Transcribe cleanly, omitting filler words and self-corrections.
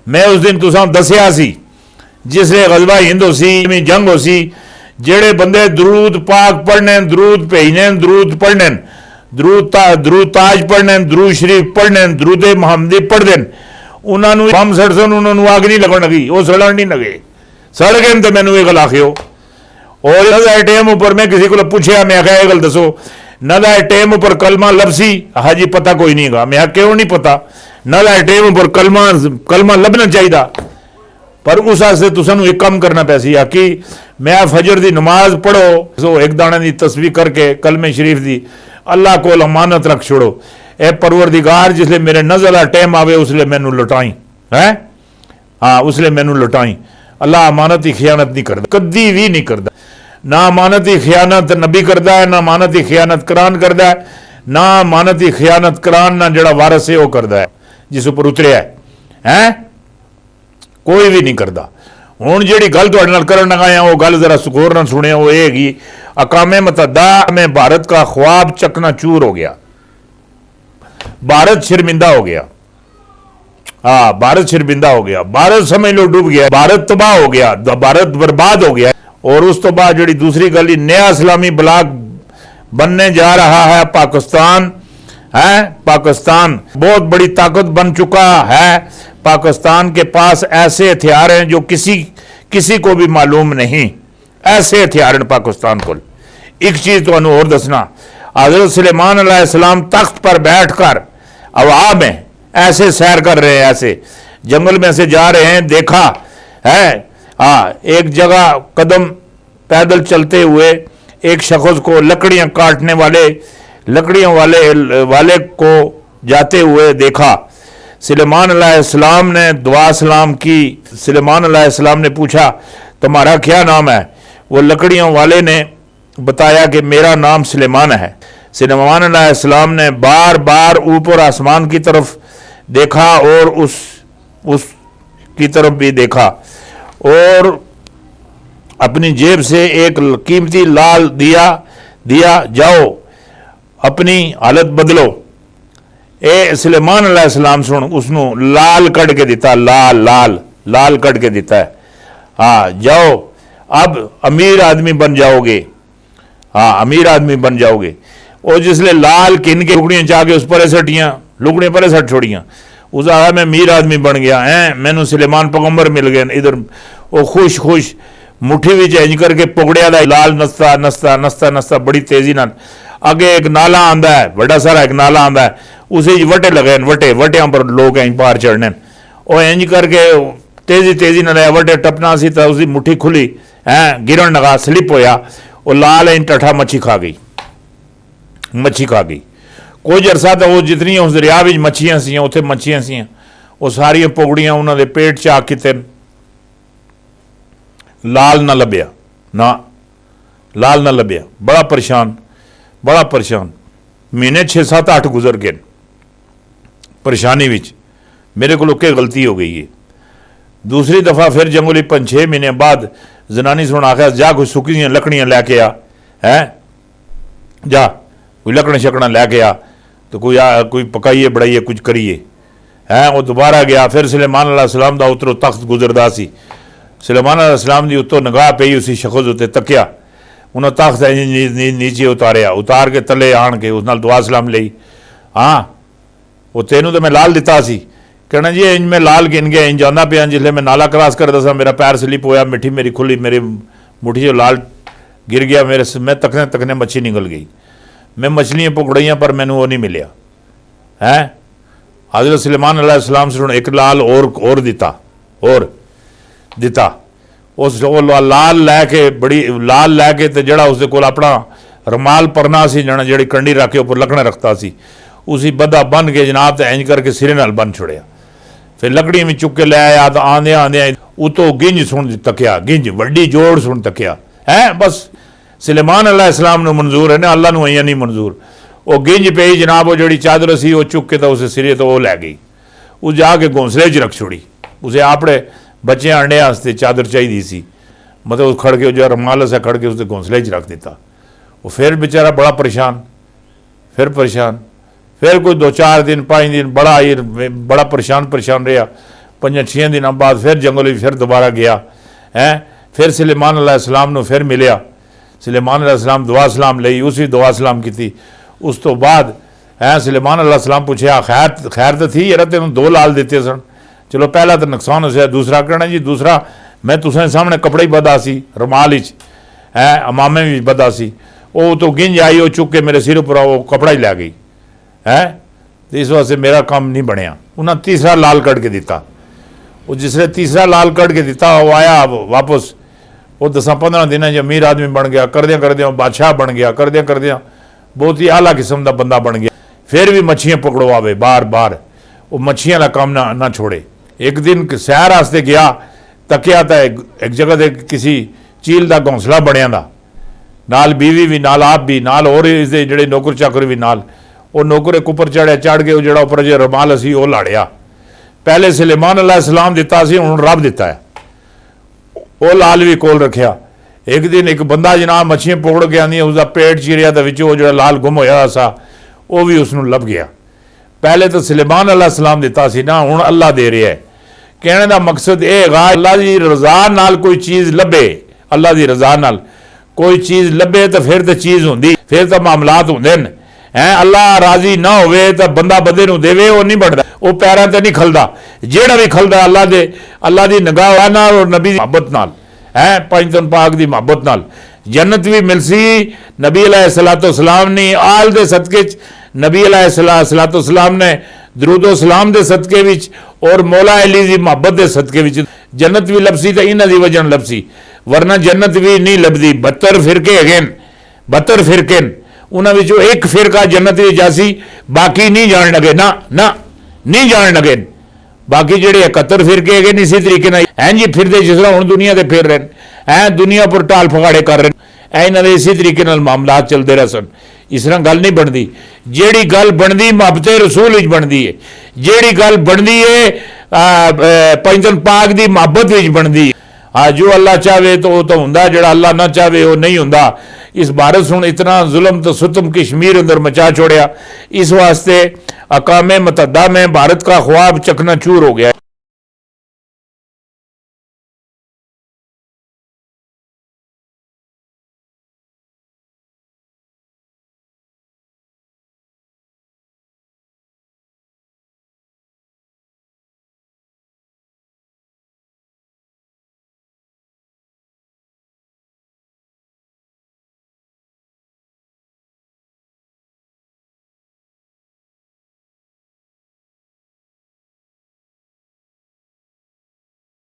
मैं उस दिन तुसां दसिया सी जिसले गज़वा हिंद हो सी जंग हो सी जेड़े बंदे दरूद पाक पढ़ने दरूद भेजने दरूद पढ़ने दरूद ताज पढ़ने दरूद शरीफ पढ़ने दरूद मुहम्मदी पढ़ते उन्होंने बम सड़सन उन्होंने आग नहीं लगन लगी वो सड़न नहीं लगे सड़ गए तो मैंने ये गल आखियो। और टाइम उपर मैं किसी को पूछया मैं आख्या गल दसो नदा टाइम उपर कलमा लभसी हाजी पता कोई नहीं गा मैं क्यों नहीं पता नदा टाइम उपर कलमा लभना चाहिए पर उस वास्ते तुसानू एक काम करना पैसी आ कि मैं फजर की नमाज पढ़ो सो एक दाने की तस्वीर करके कलमे शरीफ की अल्लाह को अमानत रख छोड़ो ए परवरदिगार जिसले मेरे नज़र का टाइम आवे उसले मैनू लुटाई है हाँ उसले मैनू लुटाई। अल्लाह अमानत की खियानत नहीं करता कदी भी नहीं करता ना अमानत की खियानत नबी करता है ना अमानत की खियानत कुरान करता है ना अमानत की खियानत कुरान ना जड़ा वारस है वह करता है जिस उपर उतरिया है कोई भी नहीं करता। हुण जिहड़ी गल तुहाडे नाल करन लगा वो गल जरा सुकूर नाल सुनिया वो ये हैगी अकामे मतदा में भारत का ख्वाब चकनाचूर हो गया भारत शर्मिंदा हो गया हाँ भारत शर्मिंदा हो गया भारत समझ लो डूब गया भारत तबाह हो गया भारत बर्बाद हो गया। और उस तो बाद जी दूसरी गल नया इस्लामी ब्लॉक बनने जा रहा है पाकिस्तान है पाकिस्तान बहुत बड़ी ताकत बन चुका है पाकिस्तान के पास ऐसे हथियार हैं जो किसी को भी मालूम नहीं ऐसे हथियार हैं पाकिस्तान को। एक चीज तो और दसना हजरत सुलेमान अलैहिस्सलाम तख्त पर बैठकर हवा में ऐसे सैर कर रहे हैं ऐसे जंगल में से जा रहे हैं देखा है हाँ एक जगह कदम पैदल चलते हुए एक शख्स को लकड़ियां काटने लकड़ियों वाले को जाते हुए देखा। सुलेमान अलैहिस्सलाम ने दुआ सलाम की सुलेमान अलैहिस्सलाम ने पूछा तुम्हारा क्या नाम है वो लकड़ियों वाले ने बताया कि मेरा नाम सुलेमान है। सुलेमान अलैहिस्सलाम ने बार बार ऊपर आसमान की तरफ देखा और उस की तरफ भी देखा और अपनी जेब से एक कीमती लाल दिया जाओ अपनी हालत बदलो। ए सुलेमान अलैहिस्सलाम सुन उसनों लाल कट के दिता लाल कट के दिता है हाँ जाओ अब अमीर आदमी बन जाओगे हाँ अमीर आदमी बन जाओगे। और जिसले लाल किन के लुकड़ियां चाह के उस पर सटियां लुकड़ियां पर सट छोड़ियां उस आया मैं अमीर आदमी बन गया है मैनू सुलेमान पैगंबर मिल गए इधर वो खुश मुट्ठी भी इंज करके पुगड़िया का लाल नसता बड़ी तेजी नाल अगे एक नाला आंदा है बड़ा सारा एक नाला आंदा है उसे वटे लगे वटिया पर लोग इंज पार चढ़ने और इंज करके तेजी नाल वटे टपना सी तो उसकी मुट्ठी खुली है गिरन लगा स्लिप होया वो लाल इंज टठा मच्छी खा गई। कुछ अरसा तो वो जितनियां उस दरिया में मच्छियां सी उत्थे मच्छियां सी वो सारियां पुगड़ियां उन्होंने पेट च आ किते लाल ना लभ्या बड़ा परेशान महीने 6-7-8 गुजर गए परेशानी विच मेरे को के गलती हो गई है। दूसरी दफ़ा फिर जंगली 5-6 महीने बाद जनानी सुन आख्या जा कोई सुखी लकड़ियां लैके आ है जा कोई लकड़ा शकड़ा लैके आ तो कोई पकाइए बढ़ाइए कुछ करिए है। वो दोबारा गया फिर सुलेमान अलैहिस्सलाम दा उतरों तख्त गुजरदा सी सुलेमान अलैहिस्सलाम दी उत्तों निगाह पई उसी शख्स उत्ते तकिया उन्हें तख्त नीचे उतार के तले आन के उस नाल दुआ सलाम लई हाँ वो तेनू तो मैं लाल दिता सी कहना जी इंज मैं लाल गिन गया इंज जाना पिया जिसले मैं नाला क्रॉस करता सा मेरा पैर स्लिप होया मिट्टी मेरी खुली मेरी मुट्ठी जो लाल गिर गया मैं तकने मच्छी निकल गई मैं मछलियाँ पकड़ियाँ पर मैनू वो नहीं मिलिया है। हज़रत सुलेमान अलैहिस्सलाम से एक लाल और दिता उस लाल लैके बड़ी लाल लैके तो जड़ा उसके कोल अपना रमाल परना सी जना जी कंडी रख के उपर लकड़े रखता सी उसी बदा बन के जनाब तो इंज करके सिरे नाल बन छुड़िया फिर लकड़ी में चुक के ले आया तो आंदे उतो गिंज सुन तकिया गिंज वड्डी जोड़ सुन तकिया है बस सुलेमान अलैहिस्सलाम नूं मंजूर है ना अल्लाह नूं नहीं मंजूर। वो गिंज पई जनाब वो जी चादर सी वो चुक के तो उस सिरे तो वो लै गई उस जाके घोंसले च रख छोड़ी उसे अपने बच्चे अंडे वास्ते चादर चाहिए सी मतलब खड़ के जो रमाल से खड़ के उसके घोंसले च रख दिता। वो फिर बेचारा बड़ा परेशान फिर कोई 2-4 दिन 5 दिन बड़ा परेशान रहा 5-6 दिनों बाद फिर जंगल फिर दोबारा गया है। फिर सुलेमान अलैहिस्सलाम नूं फिर मिलिया। सुलेमान अलैहिस्सलाम दुआ सलाम लई, उसी दुआ सलाम की। उस तो बाद है सुलेमान अलैहिस्सलाम पूछया खैर तो थी यार, तेन 2 लाल दिते सन। चलो पहला तो नुकसान हो, दूसरा कहना जी दूसरा मैं तुसें सामने कपड़े ही बदा सी, रुमाल ही है, अमामे भी बदा सी, वो तो गिंज आई, वो चुक के मेरे सिर उपर वो कपड़ा ही लै गई है। तो इस वास्ते मेरा काम नहीं बनया। उन्हें तीसरा लाल कट के दिता। वो जिसने तीसरा लाल कट के दिता वो आया वापस, वो 10-15 दिन जो अमीर आदमी बन गया, करद्या बादशाह बन गया, करद्या बहुत ही आला किस्म का बंदा बन गया। फिर भी मच्छियाँ पकड़ो आवे बार बार, वो मच्छियाँ का काम ना छोड़े। एक दिन सैर वास्ते गया, तकिया तो एक जगह से किसी चील का घोंसला बनिया दा, नाल बीवी भी नाल आप भी नाल और इसके जोड़े नौकर चाकर भी नाल। वो नौकर एक उपर चढ़ के वो जो उपर जो रुमाल असी वो लाड़िया। पहले सुलेमान अलैहिस्सलाम दिता सी, हुण रब दिता है, वो लाल भी कोल रखिया। एक दिन एक बंदा जनाब मच्छियाँ पकड़ के आंदी, उसका पेट चीरिया तो विच वो जो लाल गुम होया सा वो भी उसनों लभ गया। पहले तो सुलेमान अलैहिस्सलाम दिता सी ना, हुण अल्लाह दे रहा है। कहने का मकसद यह है अल्लाह की रजा नाल कोई चीज़ लभे, अल्लाह की रजा नाल कोई चीज़ लभे तो फिर तो चीज़ होंदी, फिर तो मामलात होंदे हैं। अल्लाह राजी ना होवे तो बंदा बंदे नूं देवे, वो नहीं बढ़ता, वो पैरों ते नहीं खलदा। जेड़ा भी खलदा अल्लाह की निगाह नाल और नबी दी मोहब्बत नाल है, पंजतन पाक की मोहब्बत नाल। जन्नत भी मिलसी नबी अलैहिस्सलाम ने आल दे सदके च, नबी अलैहिस्सलाम ने दरूदो सलाम दे सदके विच और मौला अली दी मोहब्बत दे सदके विच जन्नत भी लभसी तो इन्हां दी वजह लभसी, वरना जन्नत भी नहीं लभदी। 72 फिरके है, 72 फिरके, उन्हां विचों एक फिरका जन्नत विच जासी, बाकी नहीं जान लगे, ना नहीं जान लगे। बाकी जेडे 71 फिरके है इसी तरीके नाल हैं जी फिरदे, जिस तरह हुण दुनिया ते फिर रहे हैं, दुनिया पर टाल फगाड़े कर रहे हैं, इन्हां दे इसी तरीके नाल मामलात चलते रह सन। इस तरह गल नहीं बनती। जेड़ी गल बनती मुहब्बते रसूल विच बनती है, जेड़ी गल बनती है पंजतन पाक की मुहब्बत विच बनती है। जो अल्लाह चाहे तो वो तो हुंदा, जेड़ा अल्लाह ना चाहे वो नहीं हुंदा। इस भारत सुन इतना जुल्म तो सुतम कश्मीर अंदर मचा छोड़िया, इस वास्ते अकामे मतदा में भारत का ख्वाब चकनाचूर हो गया।